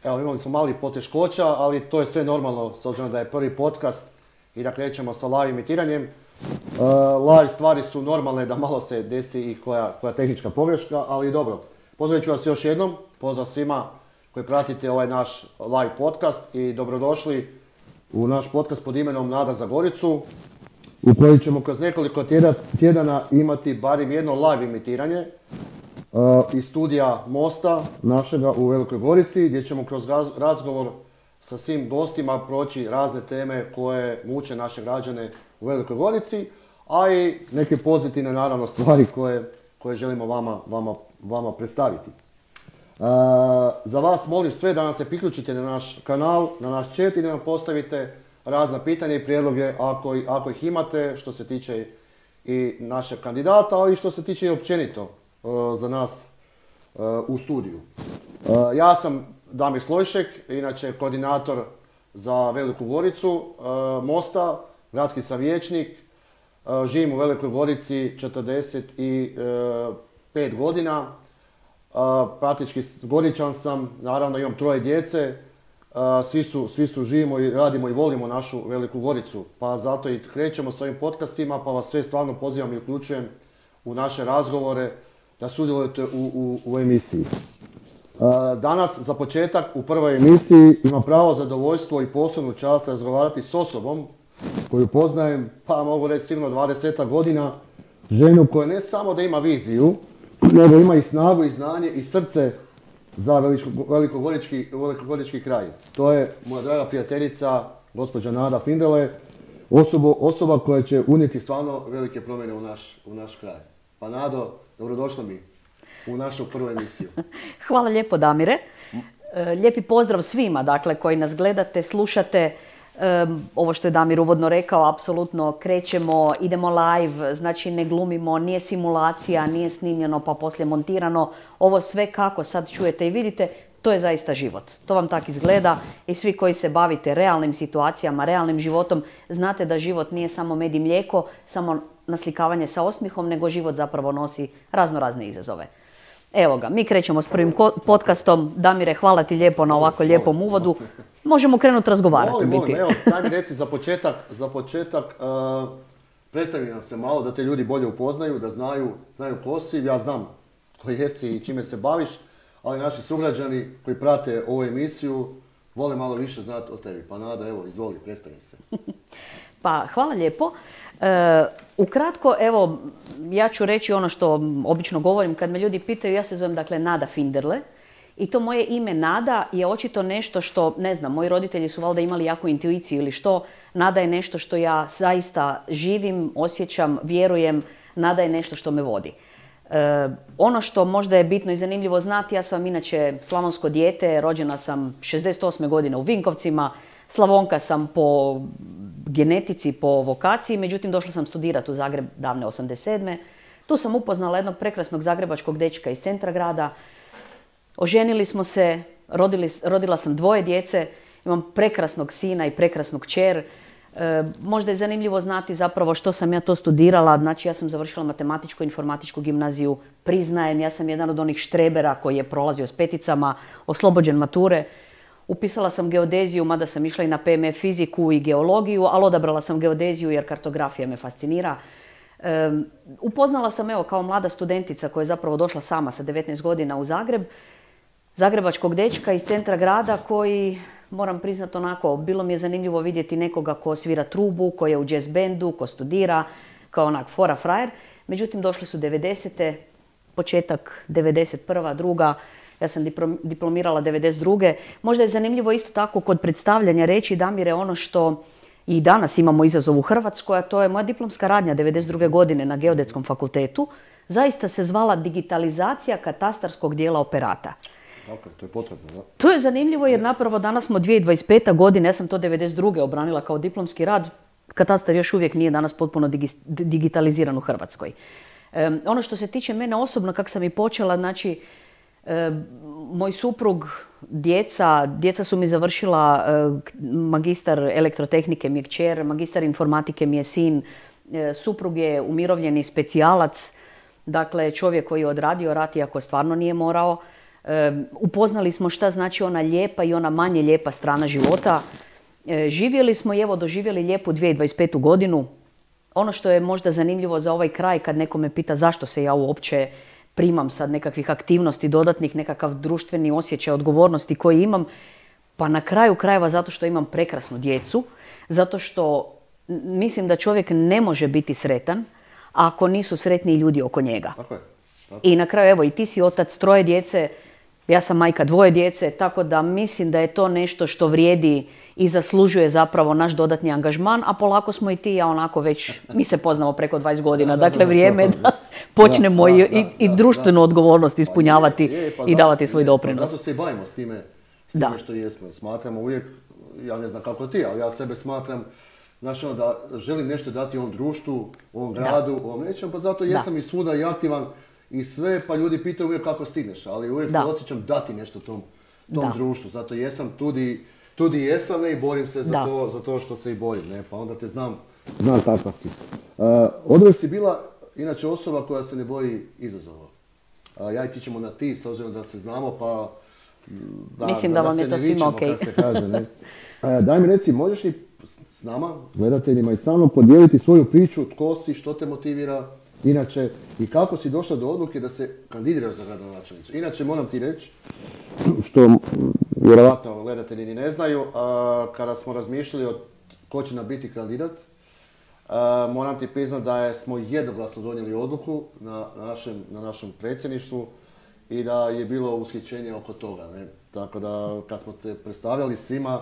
Evo, imali smo malih poteškoća, ali to je sve normalno, s obzirom da je prvi podcast i da krećemo sa live emitiranjem. Live stvari su normalne, da malo se desi i koja tehnička pogreška, ali dobro. Pozdravit ću vas još jednom, pozdrav svima koji pratite ovaj naš live podcast i dobrodošli u naš podcast pod imenom Nada za Goricu, u kojem ćemo kroz nekoliko tjedana imati barem jedno live emitiranje iz studija Mosta našega u Velikoj Gorici, gdje ćemo kroz razgovor sa svim gostima proći razne teme koje muče naše građane u Velikoj Gorici, a i neke pozitivne naravno stvari koje želimo vama predstaviti. Za vas molim sve da nam se priključite na naš kanal, na naš chat i da nam postavite razna pitanja i prijedloge ako ih imate, što se tiče i našeg kandidata, ali i što se tiče i općenito za nas u studiju. Ja sam Damir Slojšek, inače koordinator za Veliku Goricu Mosta, gradski sam vijećnik, živim u Velikoj Gorici 45 godina, praktički Goričan sam, naravno imam 3 djece, svi su živimo i radimo i volimo našu Veliku Goricu, pa zato i krećemo s ovim podcastima, pa vas sve stvarno pozivam i uključujem u naše razgovore da sudjelujete u emisiji. Danas, za početak, u prvoj emisiji imam pravo zadovoljstvo i posebnu čast razgovarati s osobom koju poznajem, pa mogu reći sigurno 20 godina, ženu koja ne samo da ima viziju, nego ima i snagu i znanje i srce za velikogorički kraj. To je moja draga prijateljica, gospođa Nada Findele, osoba koja će unijeti stvarno velike promjene u naš kraj. Pa Nado, dobrodošla mi u našu prvu emisiju. Hvala lijepo, Damire. Lijepi pozdrav svima, dakle, koji nas gledate, slušate. Ovo što je Damir uvodno rekao, apsolutno krećemo, idemo live, znači ne glumimo, nije simulacija, nije snimljeno pa poslije montirano. Ovo sve kako sad čujete i vidite, to je zaista život. To vam tak izgleda i svi koji se bavite realnim situacijama, realnim životom, znate da život nije samo med i mlijeko, samo naslikavanje sa osmihom, nego život zapravo nosi razne izazove. Evo ga, mi krećemo s prvim podcastom. Damire, hvala ti lijepo na ovako lijepom uvodu. Možemo krenuti razgovarati. Molim, evo, daj mi reci za početak, predstavi nam se malo da te ljudi bolje upoznaju, da znaju ko si, ja znam ko jesi i čime se baviš, ali naši sugrađani koji prate ovu emisiju vole malo više znati o tebi. Pa Nada, evo, izvoli, predstavi se. Pa, hvala lijepo. Ukratko, evo, ja ću reći ono što obično govorim kad me ljudi pitaju, ja se zovem dakle Nada Finderle i to moje ime Nada je očito nešto što, ne znam, moji roditelji su valjda imali jaku intuiciju ili što, Nada je nešto što ja zaista živim, osjećam, vjerujem, Nada je nešto što me vodi. Ono što možda je bitno i zanimljivo znati, ja sam inače slavonsko dijete, rođena sam 68. godine u Vinkovcima, Slavonka sam po genetici, po vokaciji, međutim došla sam studirati u Zagreb davne 87. Tu sam upoznala jednog prekrasnog zagrebačkog dečka iz centra grada. Oženili smo se, rodila sam 2 djece, imam prekrasnog sina i prekrasnu kćer. Možda je zanimljivo znati zapravo što sam ja to studirala, znači ja sam završila matematičko-informatičku gimnaziju, priznajem, ja sam jedan od onih štrebera koji je prolazio s 5-icama, oslobođen mature. Upisala sam geodeziju, mada sam išla i na PMF fiziku i geologiju, ali odabrala sam geodeziju jer kartografija me fascinira. Upoznala sam, evo, kao mlada studentica koja je zapravo došla sama sa 19 godina u Zagreb, zagrebačkog dečka iz centra grada koji, moram priznati onako, bilo mi je zanimljivo vidjeti nekoga ko svira trubu, ko je u jazz bandu, ko studira, kao onak fora frajer. Međutim, došli su 90. početak 91. druga, ja sam diplomirala 92. Možda je zanimljivo isto tako kod predstavljanja reći, Damire, ono što i danas imamo izazov u Hrvatskoj, a to je moja diplomska radnja 92. godine na Geodetskom fakultetu, zaista se zvala digitalizacija katastarskog dijela operata. Ok, to je potrebno, da? To je zanimljivo jer napravo danas smo 2025. godine, ja sam to 92. obranila kao diplomski rad, katastar još uvijek nije danas potpuno digitaliziran u Hrvatskoj. Ono što se tiče mene osobno, kako sam i počela, znači, moj suprug, djeca su mi završila magistar elektrotehnike mi je kćer, magistar informatike mi je sin, suprug je umirovljeni specijalac, dakle čovjek koji je odradio rat iako stvarno nije morao. Upoznali smo šta znači ona lijepa i ona manje lijepa strana života. Živjeli smo i evo doživjeli lijepu 2025. godinu. Ono što je možda zanimljivo za ovaj kraj, kad neko me pita zašto se ja uopće primam sad nekakvih aktivnosti dodatnih, nekakav društveni osjećaj odgovornosti koji imam, pa na kraju krajeva zato što imam prekrasnu djecu, zato što mislim da čovjek ne može biti sretan ako nisu sretni ljudi oko njega. Tako je. I na kraju, evo, i ti si otac 3 djece, ja sam majka 2 djece, tako da mislim da je to nešto što vrijedi i zaslužuje zapravo naš dodatni angažman, a polako smo i ti i ja onako već, mi se poznamo preko 20 godina, dakle vrijeme je da počnemo i društvenu odgovornost ispunjavati i davati svoj doprinos. Zato se i bavimo s time što jesmo. Smatramo uvijek, ja ne znam kako ti, ali ja sebe smatram, znači da želim nešto dati ovom društvu, ovom gradu, ovom nečem, pa zato jesam i svuda i aktivan i sve, pa ljudi pitaju uvijek kako stigneš, ali uvijek se osjećam dati nešto tom društvu, zato jesam tudi jesam i borim se za to što se i borim, ne? Pa onda te znam kakva si. Oduvijek si bila inače osoba koja se ne boji izazova. Ja i ti ćemo na ti, s obzirom da se znamo, pa mislim da vam je to svima okej. Kad se kaže, ne? Daj mi reci, možeš li s nama, gledateljima i sa mnom podijeliti svoju priču, tko si, što te motivira, inače, i kako si došla do odluke da se kandidiraš za gradonačelnicu. Inače, moram ti reći, što vjerovatno gledatelji ni ne znaju, kada smo razmišljali ko će nam biti kandidat, moram ti priznati da smo jednoglasno donijeli odluku na našem predsjedništvu i da je bilo ushićenje oko toga. Ne? Tako da, kad smo te predstavljali svima,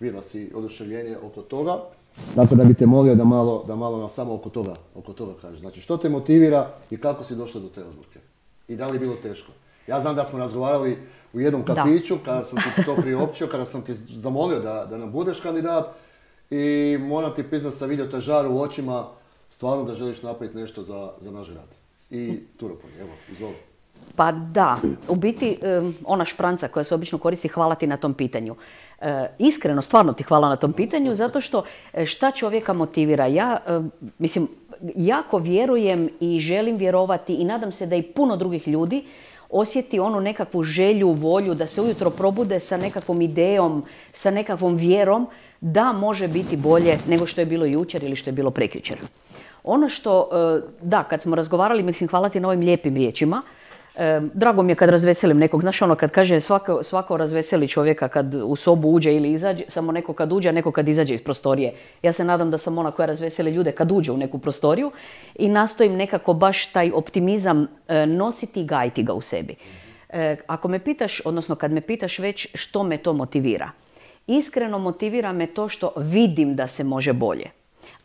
vidjela si oduševljenje oko toga. Tako da bi te molio da malo nam samo oko toga kažeš. Znači, što te motivira i kako si došla do te odluke? I da li je bilo teško? Ja znam da smo razgovarali u jednom kafiću, kada sam ti to priopćio, kada sam ti zamolio da nam budeš kandidat i moram ti priznati sam vidio te žar u očima, stvarno da želiš napraviti nešto za naš grad. I Turopolje, evo, izvoli. Pa da, u biti ona špranca koja se obično koristi, hvala ti na tom pitanju. Iskreno, stvarno ti hvala na tom pitanju, zato što šta čovjeka motivira? Ja, jako vjerujem i želim vjerovati i nadam se da i puno drugih ljudi osjeti onu nekakvu želju, volju da se ujutro probude sa nekakvom idejom, sa nekakvom vjerom da može biti bolje nego što je bilo jučer ili što je bilo prekjučer. Ono što, da, kad smo razgovarali, hvala ti na ovim lijepim riječima. Drago mi je kad razveselim nekog. Znaš ono kad kaže svako razveseli čovjeka kad u sobu uđe ili izađe, samo neko kad uđe, a neko kad izađe iz prostorije. Ja se nadam da sam ona koja razveseli ljude kad uđe u neku prostoriju i nastojim nekako baš taj optimizam nositi i gajiti ga u sebi. Ako me pitaš, odnosno kad me pitaš već što me to motivira, iskreno motivira me to što vidim da se može bolje.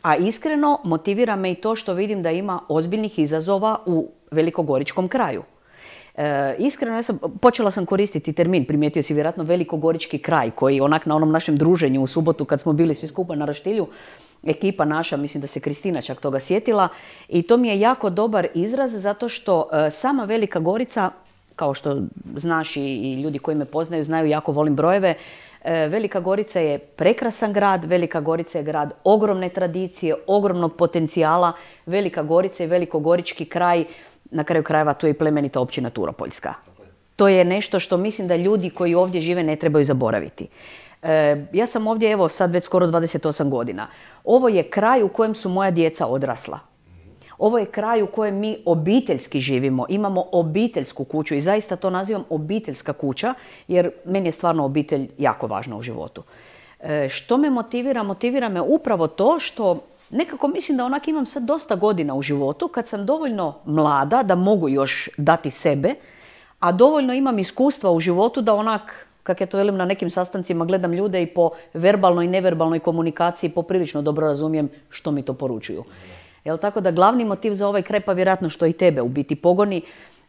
A iskreno motivira me i to što vidim da ima ozbiljnih izazova u velikogoričkom kraju. Iskreno, počela sam koristiti termin, primijetio si vjerojatno velikogorički kraj, koji onak na onom našem druženju u subotu kad smo bili svi skupa na Roštilju, ekipa naša, mislim da se Kristina čak toga sjetila, i to mi je jako dobar izraz zato što sama Velika Gorica, kao što znaš i ljudi koji me poznaju znaju, jako volim brojeve, Velika Gorica je prekrasan grad, Velika Gorica je grad ogromne tradicije, ogromnog potencijala, Velika Gorica i velikogorički kraj, na kraju krajeva tu je i plemenita općina Turopoljska. To je nešto što mislim da ljudi koji ovdje žive ne trebaju zaboraviti. Ja sam ovdje evo sad već skoro 28 godina. Ovo je kraj u kojem su moja djeca odrasla. Ovo je kraj u kojem mi obiteljski živimo, imamo obiteljsku kuću i zaista to nazivam obiteljska kuća jer meni je stvarno obitelj jako važna u životu. Što me motivira? Motivira me upravo to što nekako mislim da onak imam sad dosta godina u životu kad sam dovoljno mlada da mogu još dati sebe, a dovoljno imam iskustva u životu da onak, kak ja to velim na nekim sastancima, gledam ljude i po verbalnoj i neverbalnoj komunikaciji poprilično dobro razumijem što mi to poručuju. Jel tako da glavni motiv za ovaj kraj, pa vjerojatno što i tebe u biti pogoni,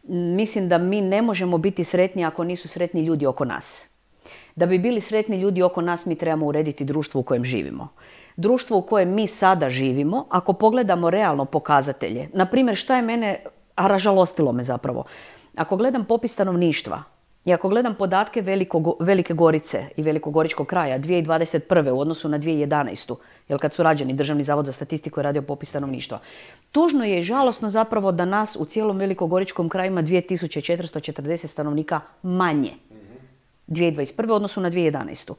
mislim da mi ne možemo biti sretni ako nisu sretni ljudi oko nas. Da bi bili sretni ljudi oko nas mi trebamo urediti društvo u kojem živimo. Društvo u kojem mi sada živimo, ako pogledamo realno pokazatelje, na primjer šta je mene, a ražalostilo me zapravo, ako gledam popis stanovništva, I ako gledam podatke Velike Gorice i Velikogoričkog kraja 2021. u odnosu na 2011. Jer kad su rađeni, Državni zavod za statistiku je radio popis stanovništva. Tužno je i žalosno zapravo da nas u cijelom Velikogoričkom kraju ima 2440 stanovnika manje. 2021. u odnosu na 2011.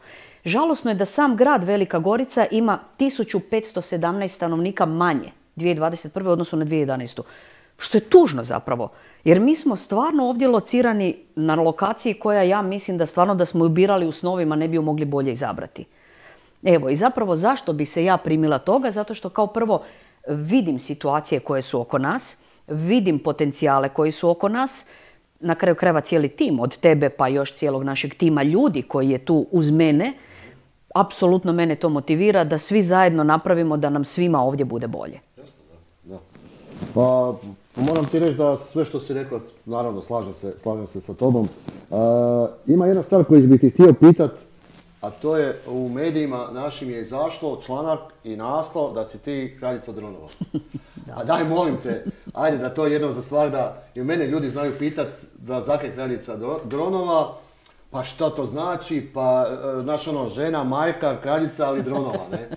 Žalosno je da sam grad Velika Gorica ima 1517 stanovnika manje 2021. u odnosu na 2011. Što je tužno zapravo. Jer mi smo stvarno ovdje locirani na lokaciji koja ja mislim da stvarno da smo ju birali u snovima ne bi ju mogli bolje izabrati. Evo i zapravo zašto bi se ja primila toga? Zato što kao prvo vidim situacije koje su oko nas, vidim potencijale koji su oko nas, na kraju krajeva cijeli tim od tebe pa još cijelog našeg tima ljudi koji je tu uz mene, apsolutno mene to motivira da svi zajedno napravimo da nam svima ovdje bude bolje. Jasno, da. Pa moram ti reći da sve što si rekla, naravno slažem se sa tobom. Ima jedna stvar koju bih ti htio pitat, a to je u medijima našim je izašlo članak i naslov da si ti kraljica dronova. A daj molim te, ajde da to jednom za svagda, jer mene ljudi znaju pitat da zakaj kraljica dronova, pa što to znači, pa znaš ono, žena, majka, kraljica, ali dronova, ne?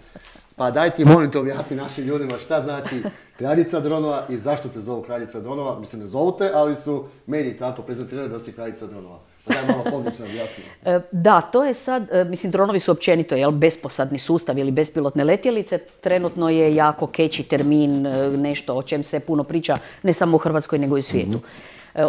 Pa daj ti molim te objasni našim ljudima šta znači kraljica dronova i zašto te zovu kraljica dronova. Mislim, ne zovu te, ali su mediji tako prezentirali da si kraljica dronova. Pa daj malo pogrešno objasni. Da, to je sad, mislim, dronovi su općenito, besposadni sustav ili bespilotne letjelice. Trenutno je jako catchy termin, nešto o čem se puno priča, ne samo u Hrvatskoj, nego i u svijetu.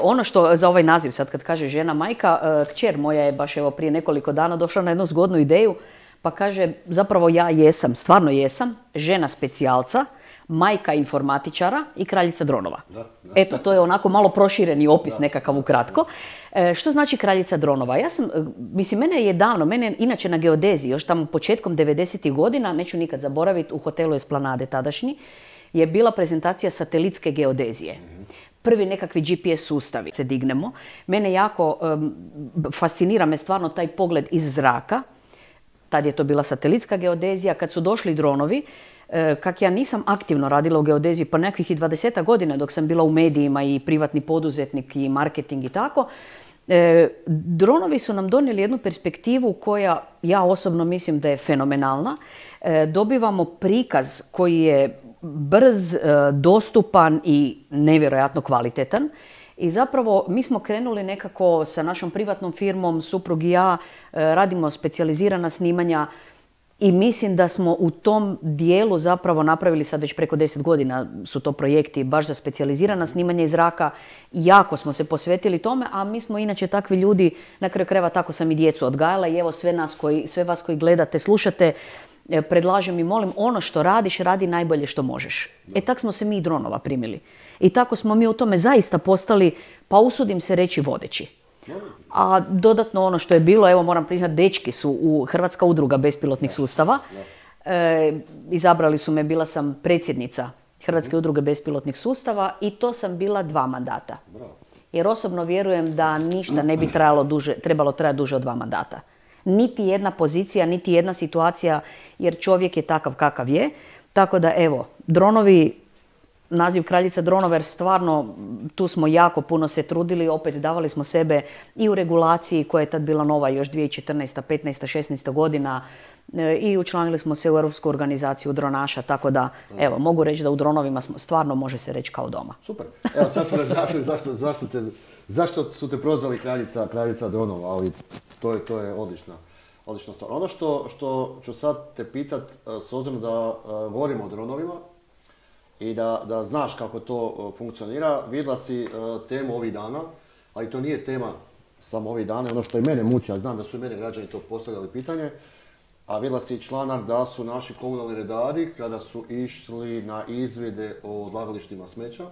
Ono što za ovaj naziv, sad kad kaže žena majka, kćer moja je baš evo prije nekoliko dana došla na jednu zgodnu ideju, pa kaže, zapravo ja jesam, stvarno jesam, žena specijalca, majka informatičara i kraljica dronova. Eto, to je onako malo prošireni opis nekakav ukratko. Što znači kraljica dronova? Mene je davno, mene inače na geodeziji, još tamo početkom 90. godina, neću nikad zaboraviti, u hotelu Esplanade tadašnji, je bila prezentacija satelitske geodezije. Prvi nekakvi GPS sustavi se dignemo. Mene jako fascinira me stvarno taj pogled iz zraka. Tad je to bila satelitska geodezija. Kad su došli dronovi, kak ja nisam aktivno radila u geodeziji pa nekakvih i 20 godina dok sam bila u medijima i privatni poduzetnik i marketing i tako, dronovi su nam donijeli jednu perspektivu koja ja osobno mislim da je fenomenalna. Dobivamo prikaz koji je brz, dostupan i nevjerojatno kvalitetan. I zapravo mi smo krenuli nekako sa našom privatnom firmom, suprug i ja, radimo specijalizirana snimanja i mislim da smo u tom dijelu zapravo napravili, sad već preko 10 godina su to projekti baš za specijalizirana snimanja iz zraka. Jako smo se posvetili tome, a mi smo inače takvi ljudi, na kraju krajeva tako sam i djecu odgajala i evo sve vas koji gledate, slušate, predlažem i molim, ono što radiš, radi najbolje što možeš. Tak smo se mi i dronova primili. I tako smo mi u tome zaista postali, pa usudim se reći, vodeći. A dodatno ono što je bilo, evo moram priznati, dečki su u Hrvatska udruga bespilotnih sustava. Izabrali su me, bila sam predsjednica Hrvatske udruge bespilotnih sustava i to sam bila 2 mandata. Jer osobno vjerujem da ništa ne bi trebalo trajati duže od 2 mandata. Niti jedna pozicija, niti jedna situacija, jer čovjek je takav kakav je. Tako da evo, dronovi, naziv kraljica dronova, jer stvarno tu smo jako puno se trudili, opet davali smo sebe i u regulaciji koja je tad bila nova još 2014. 15. 16. godina i učlanili smo se u Europsku organizaciju dronaša, tako da evo, mogu reći da u dronovima smo, stvarno može se reći kao doma. Super. Evo sad smo razjasnili zašto su te prozvali kraljica dronova, ali to je odlična stvar. Ono što ću sad te pitat, s obzirom da govorimo o dronovima i da znaš kako to funkcionira, vidjela si temu ovih dana, ali to nije tema samo ovih dana, ono što i mene muči, a znam da su i mene građani to postavljali pitanje, a vidjela si članak da su naši komunalni redari, kada su išli na izvide o odlagalištima smeća,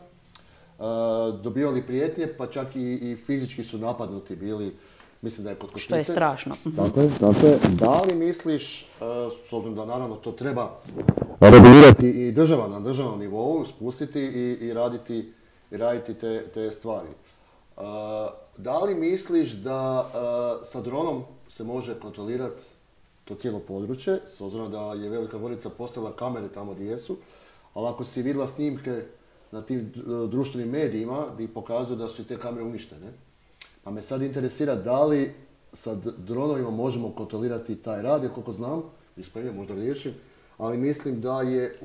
dobivali prijetnje, pa čak i fizički su napadnuti bili, mislim da je kod Košnice. Što je strašno. Tako je. Da li misliš, s obzirom da naravno to treba regulirati i država na državnom nivou, spustiti i raditi te stvari. Da li misliš da sa dronom se može kontrolirati to cijelo područje, s obzirom da je Velika Gorica postavila kamere tamo gdje jesu, ali ako si vidjela snimke na tim društvenim medijima gdje pokazuju da su i te kamere uništene, A me sad interesira da li sa dronovima možemo kontrolirati taj rad, jer koliko znam, ispravljam, možda riješim, ali mislim da je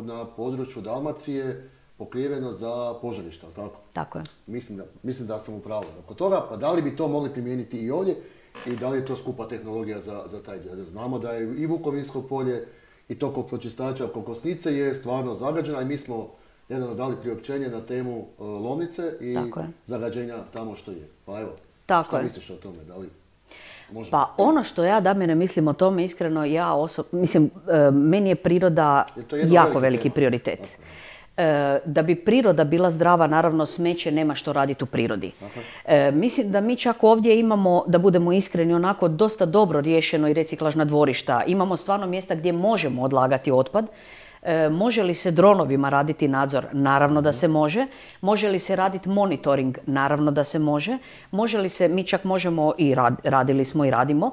na području Dalmacije pokriveno za požarišta, tako? Tako je. Mislim da sam u pravu oko toga, pa da li bi to mogli primijeniti i ovdje i da li je to skupa tehnologija za taj dio? Znamo da je i Vukovinsko polje i to kod pročistača Kokosnice je stvarno zagađena i mi smo nedavno dali priopćenje na temu Lomnice i zagađenja tamo što je. Pa evo, šta misliš o tome? Da li možemo? Pa ono što ja, Damire, mislim o tome iskreno, meni je priroda jako veliki prioritet. Da bi priroda bila zdrava, naravno smeće nema što raditi u prirodi. Mislim da mi čak ovdje imamo, da budemo iskreni, onako dosta dobro riješeno i reciklažna dvorišta. Imamo stvarno mjesta gdje možemo odlagati otpad. Može li se dronovima raditi nadzor? Naravno da se može. Može li se raditi monitoring? Naravno da se može. Može li se, mi čak možemo i radili smo i radimo,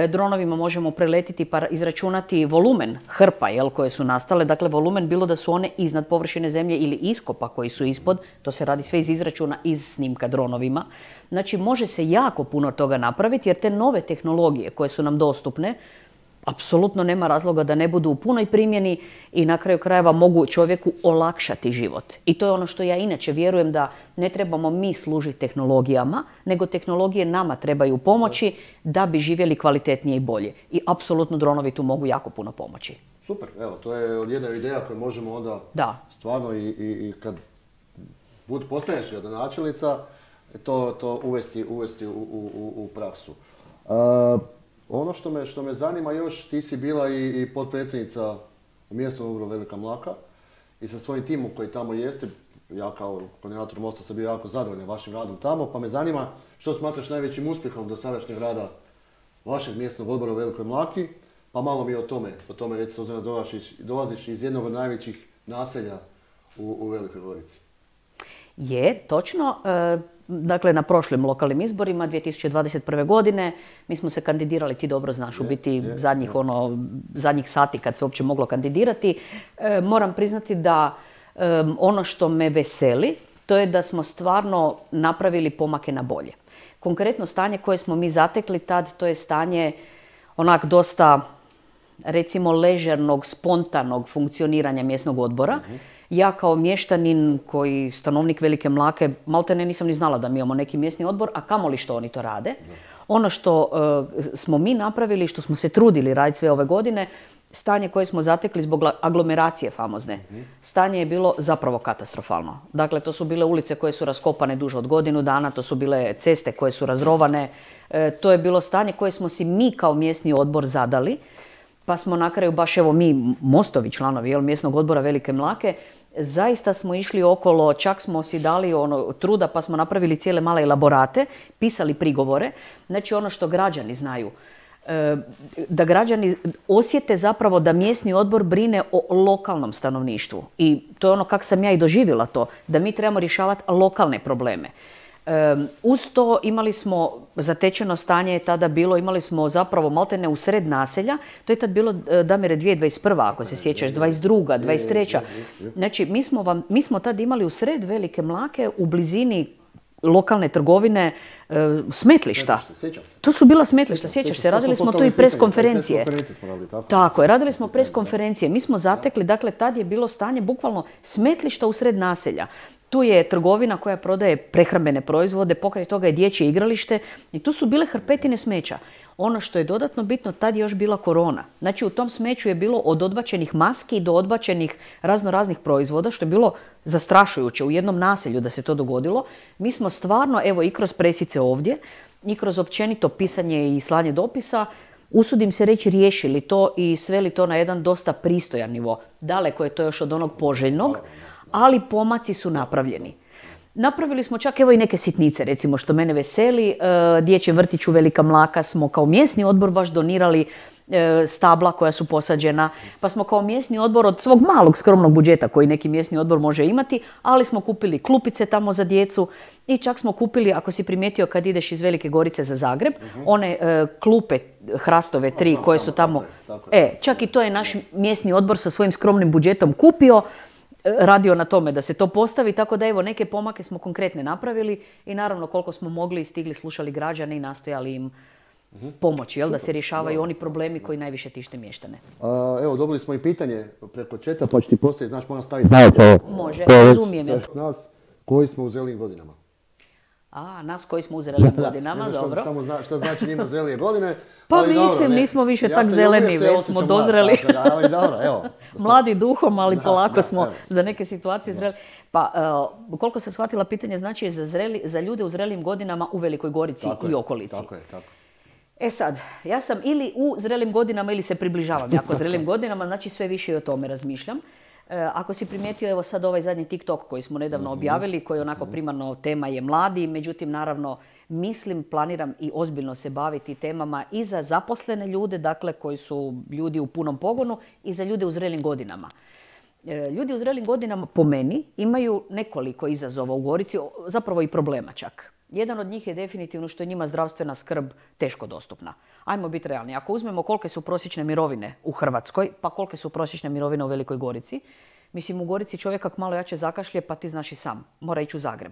dronovima možemo preletiti pa izračunati volumen hrpa koje su nastale. Dakle, volumen bilo da su one iznad površine zemlje ili iskopa koji su ispod. To se radi sve iz izračuna, iz snimka dronovima. Znači, može se jako puno toga napraviti jer te nove tehnologije koje su nam dostupne apsolutno nema razloga da ne budu u punoj primjeni i na kraju krajeva mogu čovjeku olakšati život. I to je ono što ja inače vjerujem, da ne trebamo mi služiti tehnologijama, nego tehnologije nama trebaju pomoći da bi živjeli kvalitetnije i bolje. I apsolutno dronovi tu mogu jako puno pomoći. Super, evo, to je jedna ideja koju možemo onda stvarno i kad postaneš gradonačelnica, to uvesti u praksu. Ono što me zanima još, ti si bila i potpredsjednica u mjesnom odboru Velika Mlaka i sa svojim timom koji tamo jeste, ja kao koordinator Mosta sam bio jako zadovoljan vašim radom tamo, pa me zanima što smatraš najvećim uspjehom dosadašnjeg rada vašeg mjesnog odbora u Velikoj Mlaki, pa malo mi o tome reći, s obzirom da dolaziš iz jednog od najvećih naselja u Velikoj Gorici. Je, točno. Dakle, na prošlim lokalnim izborima 2021. godine mi smo se kandidirali, ti dobro znaš, u biti zadnjih sati kad se uopće moglo kandidirati. Moram priznati da ono što me veseli, to je da smo stvarno napravili pomake na bolje. Konkretno stanje koje smo mi zatekli tad, to je stanje onak dosta, recimo, ležernog, spontanog funkcioniranja mjesnog odbora. Ja kao mještanin, stanovnik Velike Mlake, maltene nisam ni znala da mi imamo neki mjesni odbor, a kamoli što oni to rade. Ono što smo mi napravili, što smo se trudili raditi sve ove godine, stanje koje smo zatekli zbog aglomeracije famozne, stanje je bilo zapravo katastrofalno. Dakle, to su bile ulice koje su raskopane duže od godinu dana, to su bile ceste koje su razrovane, to je bilo stanje koje smo si mi kao mjesni odbor zadali, pa smo na kraju, baš evo mi, Mostovi članovi mjesnog odbora Velike Mlake, zaista smo išli okolo, čak smo si dali truda pa smo napravili cijele male elaborate, pisali prigovore. Znači ono što građani znaju, da građani osjete zapravo da mjesni odbor brine o lokalnom stanovništvu. I to je ono kako sam ja i doživjela to, da mi trebamo rješavati lokalne probleme. Uz to imali smo zatečeno stanje, je tada bilo, imali smo zapravo maltene u sred naselja, to je tad bilo, Damire, 2021. ako se sjećaš, 22. 23. Znači, mi smo tad imali u sred Velike Mlake, u blizini lokalne trgovine, smetlišta. To su bila smetlišta, sjećaš se, radili smo tu i preskonferencije. Tako je, radili smo preskonferencije. Mi smo zatekli, dakle, tad je bilo stanje bukvalno smetlišta u sred naselja. Tu je trgovina koja prodaje prehrambene proizvode, pokraj toga je dječje igralište i tu su bile hrpetine smeća. Ono što je dodatno bitno, tad je još bila korona. Znači, u tom smeću je bilo od odbačenih maski do odbačenih raznih proizvoda, što je bilo zastrašujuće u jednom naselju da se to dogodilo. Mi smo stvarno, evo, i kroz presice ovdje, i kroz općenito pisanje i slanje dopisa, usudim se reći, riješili to i sveli to na jedan dosta pristojan nivo. Daleko je to još od onog poželjnog, ali pomaci su napravljeni. Napravili smo čak evo i neke sitnice, recimo, što mene veseli. Dječjem vrtiću Velika Mlaka smo kao mjesni odbor baš donirali stabla koja su posađena, pa smo kao mjesni odbor od svog malog skromnog budžeta koji neki mjesni odbor može imati, ali smo kupili klupice tamo za djecu i čak smo kupili, ako si primijetio kad ideš iz Velike Gorice za Zagreb, one klupe hrastove 3 koje su tamo, čak i to je naš mjesni odbor sa svojim skromnim budžetom kupio. radio na tome da se to postavi, tako da evo neke pomake smo konkretne napravili i naravno koliko smo mogli stigli, slušali građane i nastojali im pomoći, da se rješavaju oni problemi koji najviše tište mještane. Evo, dobili smo i pitanje preko četa, pa ću ti postaviti, znaš, moram staviti. Može, razumijem. Nas koji smo u zrelim godinama. Nas koji smo u zrelim godinama, ne dobro. Samo šta znači njima zrelije godine. Pa ali mislim, dobro, nismo više tak zeleni, već smo dozreli. Ali dobro, evo. Mladi duhom, ali polako smo za neke situacije zreli. Pa, koliko sam shvatila pitanje, znači je za ljude u zrelim godinama u Velikoj Gorici i okolici. Tako je. Sad, ja sam ili u zrelim godinama ili se približavam jako zrelim godinama, znači sve više i o tome razmišljam. Ako si primijetio, evo sad ovaj zadnji TikTok koji smo nedavno objavili, koji onako primarno tema je mladi, međutim naravno planiram i ozbiljno se baviti temama i za zaposlene ljude, dakle koji su ljudi u punom pogonu i za ljude u zrelim godinama. Ljudi u zrelim godinama po meni imaju nekoliko izazova u Gorici, zapravo i problema čak. Jedan od njih je definitivno što je njima zdravstvena skrb teško dostupna. Ajmo biti realni. Ako uzmemo kolike su prosječne mirovine u Hrvatskoj, pa kolike su prosječne mirovine u Velikoj Gorici, mislim u Gorici čovjek kak malo jače zakašlje, pa ti znaš i sam, mora ići u Zagreb.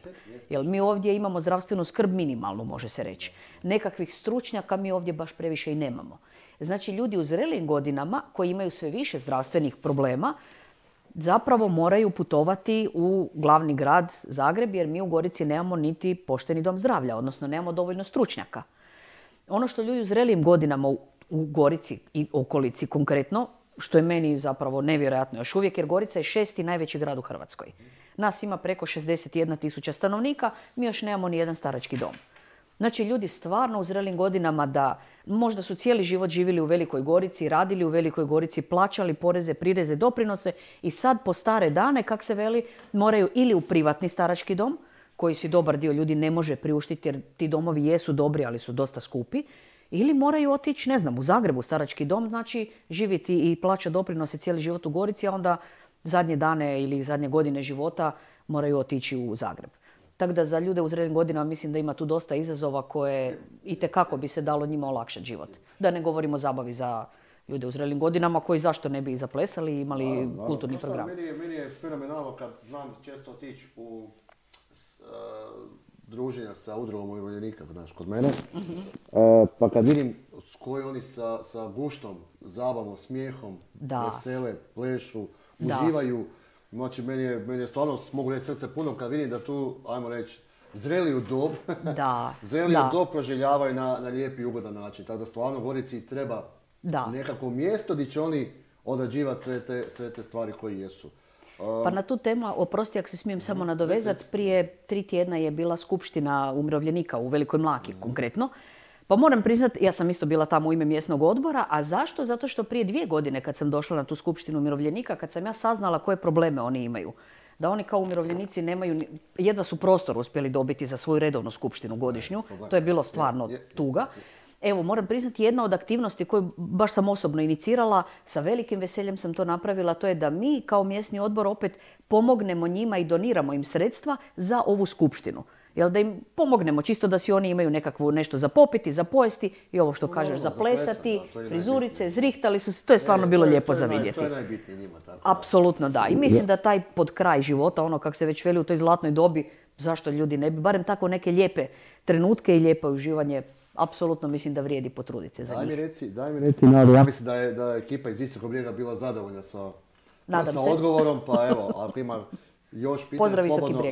Jer mi ovdje imamo zdravstvenu skrb minimalnu, može se reći. Nekakvih stručnjaka mi ovdje baš previše i nemamo. Znači ljudi u zrelim godinama koji imaju sve više zdravstvenih problema, zapravo moraju putovati u glavni grad Zagreb jer mi u Gorici nemamo niti pošteni dom zdravlja, odnosno nemamo dovoljno stručnjaka. Ono što ljudi u zrelijim godinama u Gorici i okolici konkretno, što je meni zapravo nevjerojatno još uvijek, jer Gorica je 6. najveći grad u Hrvatskoj. Nas ima preko 61.000 stanovnika, mi još nemamo ni jedan starački dom. Znači ljudi stvarno u zrelim godinama da možda su cijeli život živjeli u Velikoj Gorici, radili u Velikoj Gorici, plaćali poreze, prireze, doprinose i sad po stare dane, kak se veli, moraju ili u privatni starački dom, koji si dobar dio ljudi ne može priuštiti jer ti domovi jesu dobri, ali su dosta skupi, ili moraju otići, ne znam, u Zagrebu starački dom, znači živjeti i plaća doprinose cijeli život u Gorici, a onda zadnje dane ili zadnje godine života moraju otići u Zagreb. Tako da za ljude u zrelim godinama mislim da ima tu dosta izazova koje itekako bi se dalo njima olakšati život. Da ne govorimo o zabavi za ljude u zrelim godinama koji zašto ne bi i zaplesali i imali kulturni program. Meni je fenomenalno kad znam često otići u druženja sa udrugom umirovljenika kod mene. Pa kad vidim s kojim oni sa guštom, zabavom, smijehom, vesele, plešu, uživaju. Znači, meni je stvarno, mogu reći, srce puno kad vidim da tu, ajmo reći, zreliju dob, dob proželjavaju na lijepi i ugodan način. Tako da stvarno Gorici treba nekako mjesto gdje će oni odrađivati sve te stvari koje jesu. Pa na tu temu, oprosti ako se smijem samo nadovezati, prije 3 tjedna je bila skupština umirovljenika u Velikoj Mlaki konkretno. Pa moram priznati, ja sam isto bila tamo u ime mjesnog odbora, a zašto? Zato što prije 2 godine kad sam došla na tu skupštinu umirovljenika, kad sam ja saznala koje probleme oni imaju, da oni kao umirovljenici nemaju, jedva su prostor uspjeli dobiti za svoju redovnu skupštinu godišnju, to je bilo stvarno tuga. Evo, moram priznati, jedna od aktivnosti koju baš sam osobno inicirala, sa velikim veseljem sam to napravila, to je da mi kao mjesni odbor opet pomognemo njima i doniramo im sredstva za ovu skupštinu. Jel, da im pomognemo, čisto da si oni imaju nekakvu nešto za popiti, za pojesti i ovo što kažeš, za plesati, frizurice, zrihtali su se, to je stvarno bilo lijepo za vidjeti. To je najbitnije njima. Apsolutno da. I mislim da taj pod kraj života, ono kako se već veli u toj zlatnoj dobi, zašto ljudi ne bi, barem tako neke lijepe trenutke i lijepo uživanje, apsolutno mislim da vrijedi potruditi se za njih. Daj mi reci, Nado, ja mislim da je ekipa iz Visokog Brijega bila zadovoljna sa odgovorom, pa evo, ako ima još pitanja,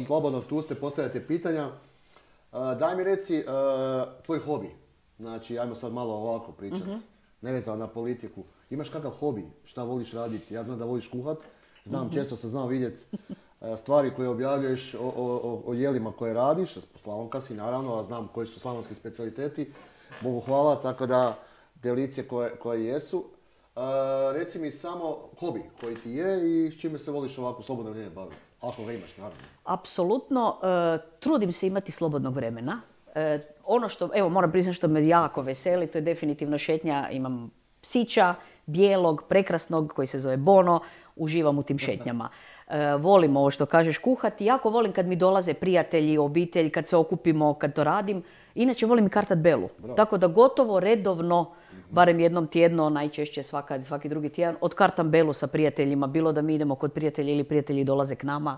slobodno tu ste, postavljate pitanja. Daj mi reci, tvoj hobi, znači ajmo sad malo ovako pričati, nevezano na politiku. Imaš kakav hobi, šta voliš raditi? Ja znam da voliš kuhat, često sam znao vidjeti stvari koje objavljuješ o jelima koje radiš, Slavonka si naravno, a znam koji su slavonski specijaliteti, Bogu hvala, tako da delicije koje jesu. Reci mi samo hobi koji ti je i s čime se voliš ovako slobodno vrijeme baviti, ako ga imaš naravno. Apsolutno, trudim se imati slobodnog vremena. Ono što, evo moram priznati što me jako veseli, to je definitivno šetnja, imam psića, bijelog, prekrasnog, koji se zove Bono, uživam u tim šetnjama. Volim ovo što kažeš kuhati, jako volim kad mi dolaze prijatelji, obitelj, kad se okupimo, kad to radim. Inače volim i kartat belu, tako da gotovo redovno barem jednom tjedno, najčešće svaki drugi tjedan, otkartam belu sa prijateljima, bilo da mi idemo kod prijatelja ili prijatelji dolaze k nama.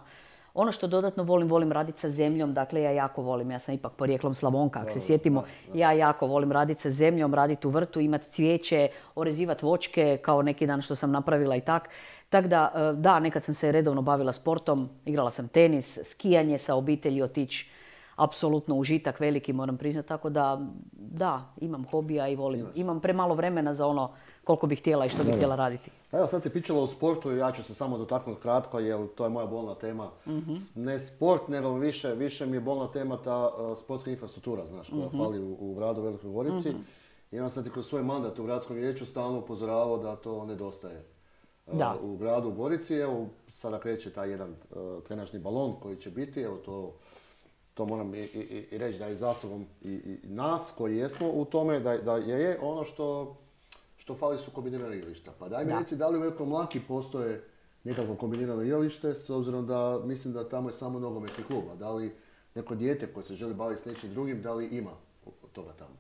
Ono što dodatno volim raditi sa zemljom, dakle ja jako volim, ja sam ipak porijeklom Slavonka, ako se sjetimo, ja jako volim raditi sa zemljom, raditi u vrtu, imati cvijeće, orezivati voćke, kao neki dan što sam napravila i tak. Tako da, nekad sam se redovno bavila sportom, igrala sam tenis, skijanje sa obitelji, otići, apsolutno užitak veliki moram priznati, tako da, imam hobija i volim. Imam premalo vremena za ono koliko bih htjela i što bih htjela raditi. Evo sad si pričala o sportu i ja ću se samo dotaknuti kratko jer to je moja bolna tema. Ne sport, nego više mi je bolna tema ta sportska infrastruktura, znaš, koja fali u gradu Velikoj Gorici. I onda sam ti kroz svoj mandat u gradskom vijeću stalno upozoravao da to nedostaje u gradu Gorici. Evo sada kreće taj jedan trenažni balon koji će biti, evo to moram i reći da je zaslugom i nas koji jesmo u tome, da je ono što fali su kombinirana igrališta. Pa daj mi reci da li u Velikoj Mlaki postoje nekako kombinirano igralište, s obzirom da mislim da tamo je samo nogometni klub, a da li neko dijete koje se želi baviti s nečim drugim, da li ima toga tamo?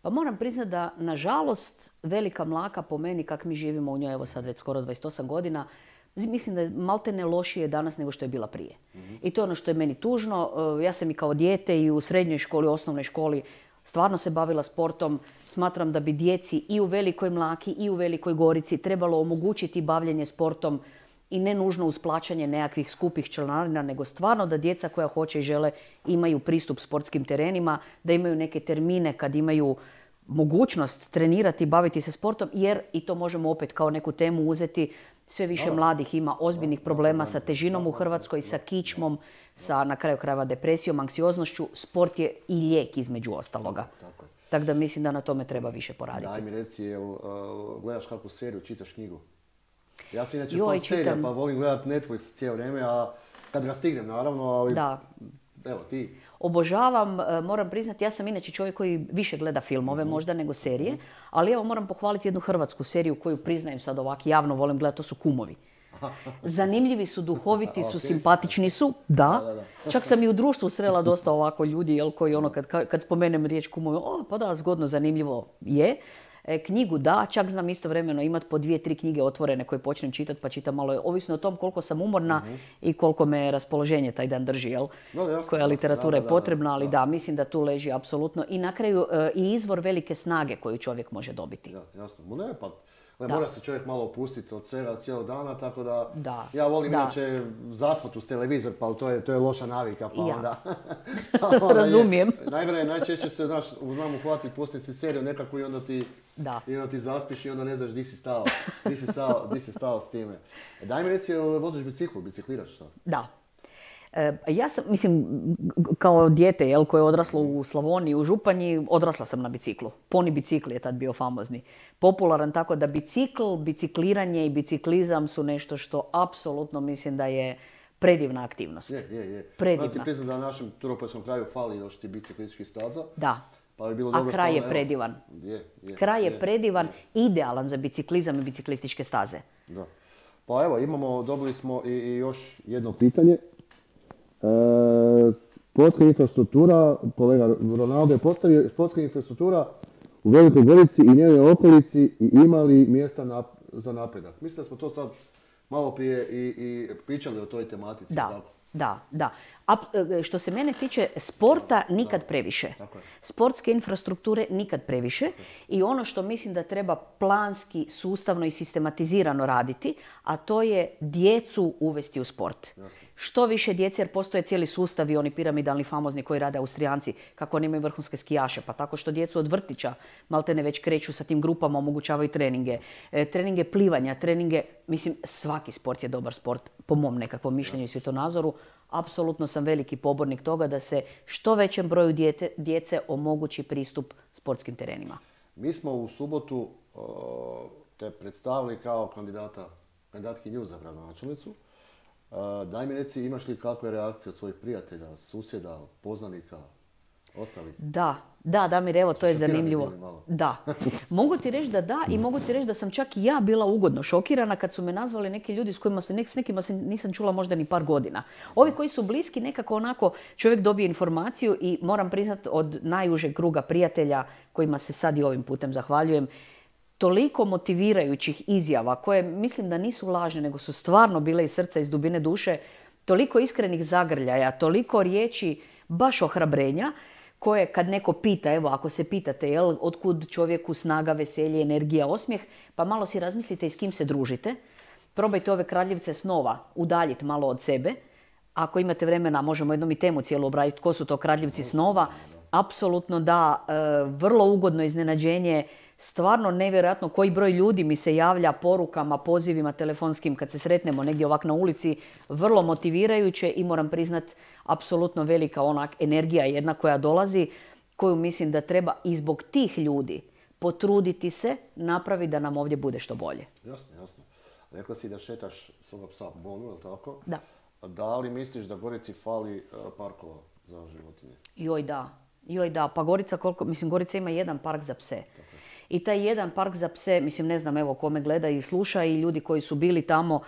Pa moram priznati da, nažalost, Velika Mlaka po meni, kak mi živimo u njoj, evo sad već skoro 28 godina, mislim da je maltene lošije danas nego što je bila prije. I to je ono što je meni tužno. Ja sam i kao dijete i u srednjoj školi, u osnovnoj školi stvarno se bavila sportom. Smatram da bi djeci i u Velikoj Mlaki i u Velikoj Gorici trebalo omogućiti bavljenje sportom i ne nužno uz plaćanje nekakvih skupih članarina, nego stvarno da djeca koja hoće i žele imaju pristup sportskim terenima, da imaju neke termine kad imaju mogućnost trenirati i baviti se sportom, jer, i to možemo opet kao neku temu uzeti, sve više mladih ima ozbiljnih problema sa težinom u Hrvatskoj, sa kičmom, sa na kraju krajeva depresijom, anksioznošću. Sport je i lijek između ostaloga. Tako da mislim da na tome treba više poraditi. Daj mi reci, gledaš kakvu seriju, čitaš knjigu? Ja sam inače fan serija, pa volim gledat Netflix cijelo vrijeme, a kad ga stignem naravno, ali evo ti. Obožavam, moram priznati, ja sam inače čovjek koji više gleda filmove možda nego serije, ali evo moram pohvaliti jednu hrvatsku seriju koju priznajem sad ovak javno volim gledati, to su Kumovi. Zanimljivi su, duhoviti su, simpatični su, da. Čak sam i u društvu srela dosta ovako ljudi, koji ono kad spomenem riječ Kumovi, pa da, zgodno, zanimljivo je. Knjigu da, čak znam istovremeno imati po 2-3 knjige otvorene koje počnem čitati, pa čitam malo, ovisno o tom koliko sam umorna i koliko me raspoloženje taj dan drži, jel? Koja literatura je potrebna, ali da, mislim da tu leži apsolutno i na kraju i izvor velike snage koju čovjek može dobiti. Jasno, mora se čovjek malo opustiti od svega cijelog dana, tako da ja volim inače zaspati uz televizor, pa to je loša navika, pa onda... Razumijem. Najčešće se, znam uhvatiti, pustim si seriju nekako i onda ti zaspiš i onda ne znaš di si stao s time. Daj mi reci, voziš biciklu, bicikliraš što? Da. Ja sam, mislim, kao dijete koje je odraslo u Slavoniji, u Županji, odrasla sam na biciklu. Poni bicikl je tad bio famozni. Popularan, tako da bicikliranje i biciklizam su nešto što apsolutno mislim da je predivna aktivnost. Je. Predivna. Ti priznam da na našem turopoljskom kraju fali još ti biciklističkih staza. Da. Pa bi bilo dobro kraj je predivan. Kraj je predivan, idealan za biciklizam i biciklističke staze. Da. Pa evo, dobili smo i još jedno pitanje. Sportska infrastruktura, kolega Ronaldo je postavio, sportska infrastruktura u Velikoj Gorici i njenoj okolici i ima li mjesta za napredak? Mislim da smo to sad malo prije i pričali o toj tematici. Da. Što se mene tiče, sporta nikad previše. Sportske infrastrukture nikad previše. I ono što mislim da treba planski, sustavno i sistematizirano raditi, a to je djecu uvesti u sport. Što više djece, jer postoje cijeli sustavi, oni piramidalni famozni koji rade Austrijanci, kako oni imaju vrhunske skijaše, pa tako što djecu od vrtića maltene već kreću sa tim grupama, omogućavaju treninge. Treninge plivanja, mislim, svaki sport je dobar sport, po mom nekakvom mišljenju i svjetonazoru. Apsolutno sam veliki pobornik toga da se što većem broju djece omogući pristup sportskim terenima. Mi smo u subotu te predstavili kao kandidatkinju za gradonačelnicu. Daj mi reci, imaš li kakve reakcije od svojih prijatelja, susjeda, poznanika ostali. Da, Damir, evo, to je Šokirani zanimljivo. bili malo. Da. Mogu ti reći da i mogu ti reći da sam čak i ja bila ugodno šokirana kad su me nazvali neki ljudi s nekima se nisam čula možda ni par godina. Ovi koji su bliski, nekako onako čovjek dobije informaciju i moram priznat od najužeg kruga prijatelja kojima se sad i ovim putem zahvaljujem, toliko motivirajućih izjava koje mislim da nisu lažne, nego su stvarno bile iz srca, iz dubine duše, toliko iskrenih zagrljaja, toliko riječi baš ohrabrenja, koje kad neko pita, evo ako se pitate, jel, otkud čovjeku snaga, veselje, energija, osmijeh, pa malo si razmislite i s kim se družite. Probajte ove kradljivce snova udaljiti malo od sebe. Ako imate vremena, možemo jednom i temu cijelu obraditi, tko su to kradljivci snova. Apsolutno da, vrlo ugodno iznenađenje, stvarno nevjerojatno koji broj ljudi mi se javlja porukama, pozivima telefonskim kad se sretnemo negdje ovak na ulici, vrlo motivirajuće i moram priznat apsolutno velika onak energija jedna koja dolazi, koju mislim da treba i zbog tih ljudi potruditi se, napraviti da nam ovdje bude što bolje. Jasno. Rekla si da šetaš svoga psa Bonu, je li tako? Da. Da li misliš da Gorici fali parkova za životinje? Joj da, pa Gorica Gorica ima jedan park za pse. Tako. I taj jedan park za pse, mislim ne znam evo kome gleda i sluša i ljudi koji su bili tamo,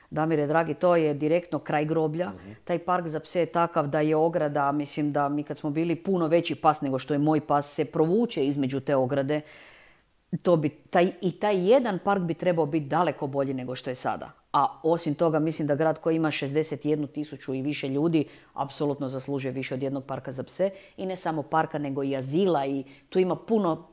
Damire dragi, to je direktno kraj groblja. Taj park za pse je takav da je ograda, mislim da mi kad smo bili puno veći pas nego što je moj pas, se provuče između te ograde. Taj jedan park bi trebao biti daleko bolji nego što je sada. A osim toga mislim da grad koji ima 61.000 i više ljudi apsolutno zaslužuje više od jednog parka za pse. I ne samo parka nego i azila i tu ima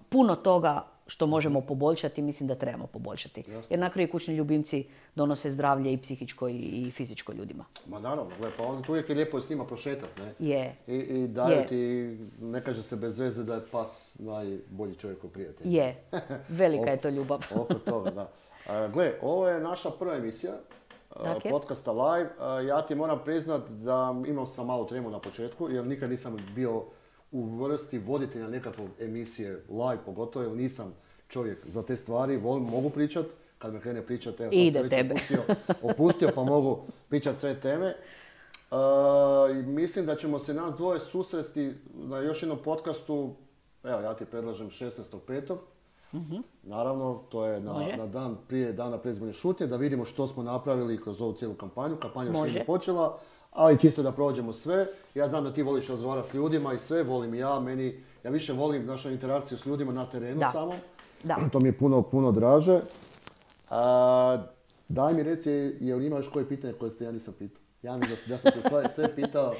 puno toga što možemo poboljšati, mislim da trebamo poboljšati. Jasne. Jer na kraju kućni ljubimci donose zdravlje i psihičko i fizičko ljudima. Ma naravno, pa on uvijek je lijepo s njima prošetati, ne? Je. I daju ti, ne kaže se bez veze da je pas najbolji čovjekov prijatelj. Je. Velika je to ljubav. Oko toga, da. Gle, ovo je naša prva emisija podcasta Live. Ja ti moram priznat da imao sam malo tremu na početku, jer nikad nisam bio u vrsti voditelja nekakve emisije live, pogotovo jer nisam čovjek za te stvari, mogu pričat, kad me krene pričat, evo sad se već opustio pa mogu pričat sve teme. Mislim da ćemo se nas dvoje susresti na još jednom podcastu, evo ja ti predlažem 16.5. Naravno, to je na dan prije dana predizborne šutnje, da vidimo što smo napravili kroz ovu cijelu kampanju. Kampanja još nije počela, ali čisto da prođemo sve. Ja znam da ti voliš razgovarati s ljudima i sve, volim i ja. Ja više volim našu interakciju s ljudima na terenu samo. Da. To mi je puno draže. Daj mi reci, je li ima još koje pitanje koje ja nisam pitao? Ja mislim da sam te sve pitao.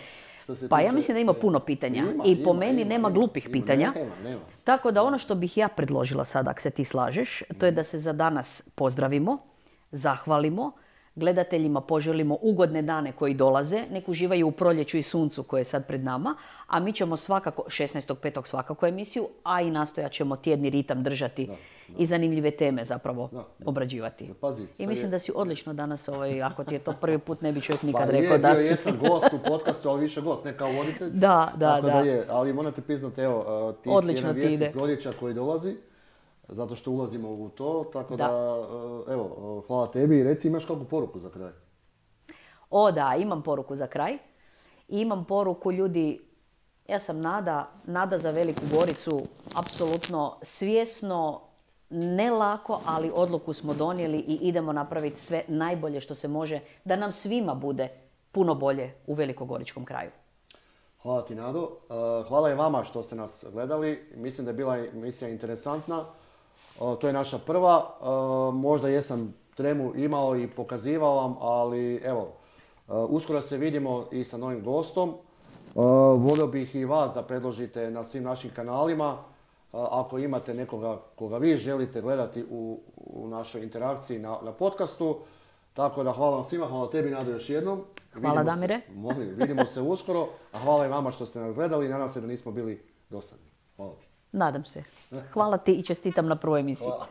Pa ja mislim da ima puno pitanja i po meni nema glupih pitanja. Nema. Tako da ono što bih ja predložila sad, ako se ti slažeš, to je da se za danas pozdravimo, zahvalimo, gledateljima poželimo ugodne dane koji dolaze, nek uživaju u proljeću i suncu koje je sad pred nama, a mi ćemo svakako, 16.5. svakako emisiju, a i nastojat ćemo tjedni ritam držati i zanimljive teme zapravo obrađivati. I mislim da si odlično danas, ako ti je to prvi put, ne bi čovjek nikad rekao da si. Jesam gost u podcastu, ali više gost, ne kao voditelj. Da. Ali morate priznati, evo, ti si jedan vijesti proljeća koji dolazi. Zato što ulazimo u to, tako da evo, hvala tebi i reci, imaš kakvu poruku za kraj? Imam poruku za kraj. I imam poruku ljudi, ja sam Nada za Veliku Goricu, apsolutno svjesno, ne lako, ali odluku smo donijeli i idemo napraviti sve najbolje što se može, da nam svima bude puno bolje u Velikogoričkom kraju. Hvala ti, Nado. Hvala i vama što ste nas gledali. Mislim da je bila emisija interesantna. To je naša prva, možda jesam tremu imao i pokazivao vam, ali evo, uskoro se vidimo i sa novim gostom. Volio bih i vas da predložite na svim našim kanalima, ako imate nekoga koga vi želite gledati u našoj interakciji na podcastu. Tako da hvala vam svima, hvala tebi Nado još jednom. Hvala Damire. Vidimo se uskoro, a hvala i vama što ste nas gledali i nadam se da nismo bili dosadni. Hvala ti. Nadam se. Hvala ti i čestitam na prvoj emisiji. Hvala.